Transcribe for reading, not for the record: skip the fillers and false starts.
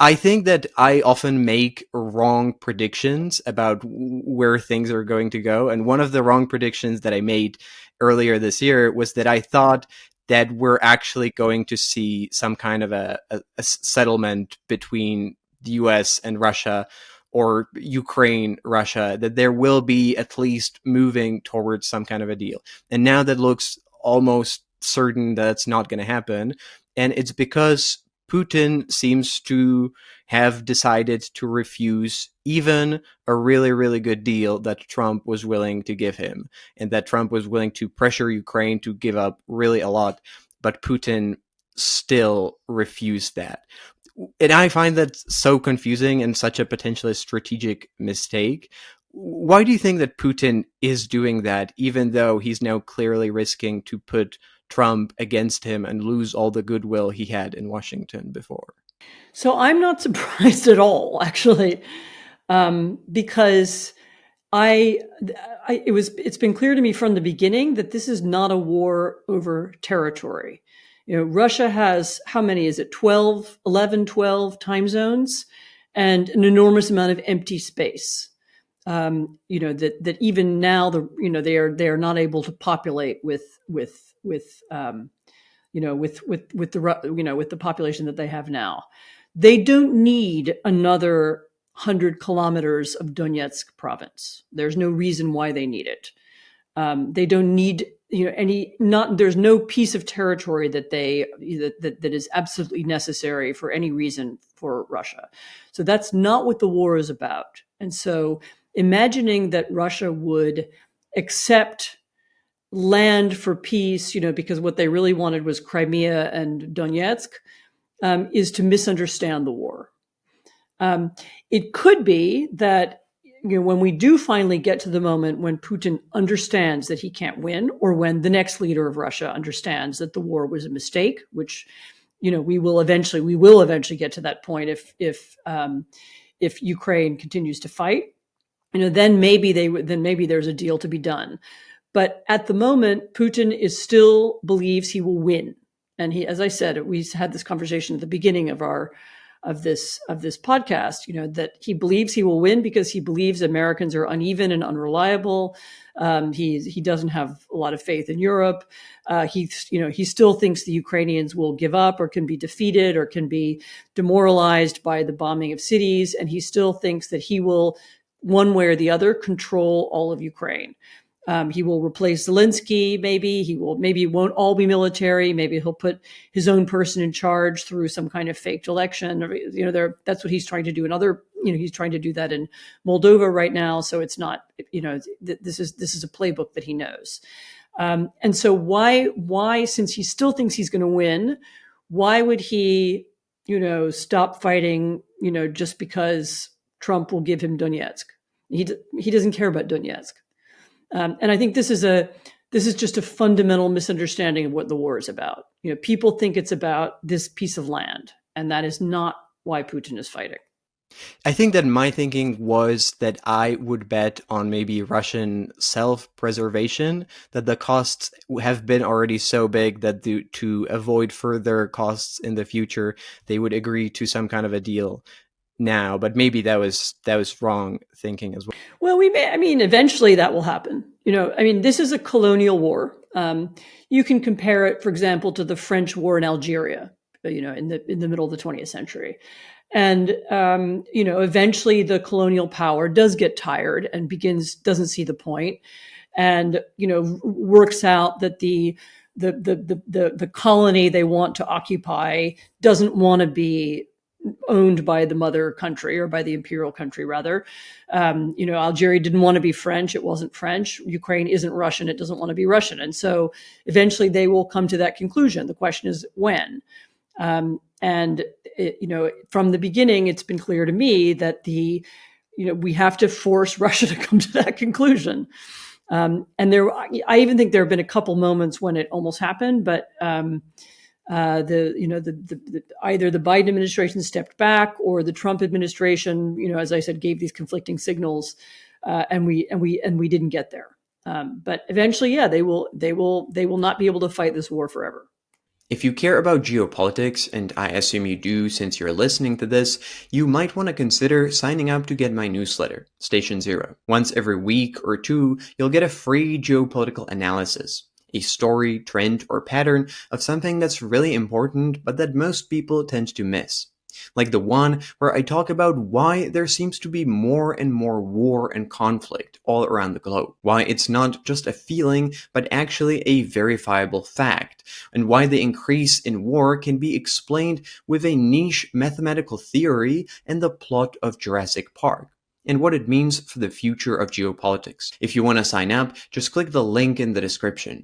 I think that I often make wrong predictions about where things are going to go. And one of the wrong predictions that I made earlier this year was that I thought that we're actually going to see some kind of a settlement between the US and Russia, or Ukraine, Russia, that there will be at least moving towards some kind of a deal. And now that looks almost certain that it's not going to happen. And it's because Putin seems to have decided to refuse even a really, really good deal that Trump was willing to give him, and that Trump was willing to pressure Ukraine to give up really a lot. But Putin still refused that. And I find that so confusing and such a potentially strategic mistake. Why do you think that Putin is doing that, even though he's now clearly risking to put Trump against him and lose all the goodwill he had in Washington before? So I'm not surprised at all, actually, because it's been clear to me from the beginning that this is not a war over territory. Russia has, how many is it? 12 time zones and an enormous amount of empty space. That even now they are not able to populate with the population that they have now. They don't need another 100 kilometers of Donetsk province. There's no reason why they need it. They don't need there's no piece of territory that that is absolutely necessary for any reason for Russia. So that's not what the war is about. And so imagining that Russia would accept land for peace, because what they really wanted was Crimea and Donetsk, is to misunderstand the war. It could be that when we do finally get to the moment when Putin understands that he can't win, or when the next leader of Russia understands that the war was a mistake, which we will eventually get to that point if Ukraine continues to fight, then maybe there's a deal to be done. But at the moment, Putin still believes he will win. And he, as I said, we had this conversation at the beginning of this podcast, that he believes he will win because he believes Americans are uneven and unreliable. He doesn't have a lot of faith in Europe. He still thinks the Ukrainians will give up, or can be defeated, or can be demoralized by the bombing of cities. And he still thinks that he will, one way or the other, control all of Ukraine. He will replace Zelensky. Maybe it won't all be military. Maybe he'll put his own person in charge through some kind of faked election. That's what he's trying to do. He's trying to do that in Moldova right now. So it's not, this is a playbook that he knows. And so why, since he still thinks he's going to win, why would he, stop fighting, just because Trump will give him Donetsk? He doesn't care about Donetsk. And I think this is just a fundamental misunderstanding of what the war is about. People think it's about this piece of land, and that is not why Putin is fighting. I think that my thinking was that I would bet on maybe Russian self-preservation, that the costs have been already so big that to avoid further costs in the future, they would agree to some kind of a deal now. But maybe that was wrong thinking as well. Well, eventually that will happen. This is a colonial war. You can compare it, for example, to the French war in Algeria, in the middle of the 20th century. And, eventually the colonial power does get tired and doesn't see the point, and, works out that the colony they want to occupy doesn't want to be owned by the mother country, or by the imperial country, rather. Algeria didn't want to be French. It wasn't French. Ukraine isn't Russian. It doesn't want to be Russian. And so eventually they will come to that conclusion. The question is when. From the beginning, it's been clear to me that we have to force Russia to come to that conclusion. I even think there have been a couple moments when it almost happened, but either the Biden administration stepped back, or the Trump administration, as I said, gave these conflicting signals, and we didn't get there. But eventually, they will not be able to fight this war forever. If you care about geopolitics, and I assume you do since you're listening to this, you might want to consider signing up to get my newsletter, Station Zero. Once every week or two, you'll get a free geopolitical analysis, a story, trend, or pattern of something that's really important but that most people tend to miss. Like the one where I talk about why there seems to be more and more war and conflict all around the globe. Why it's not just a feeling, but actually a verifiable fact. And why the increase in war can be explained with a niche mathematical theory and the plot of Jurassic Park, and what it means for the future of geopolitics. If you want to sign up, just click the link in the description.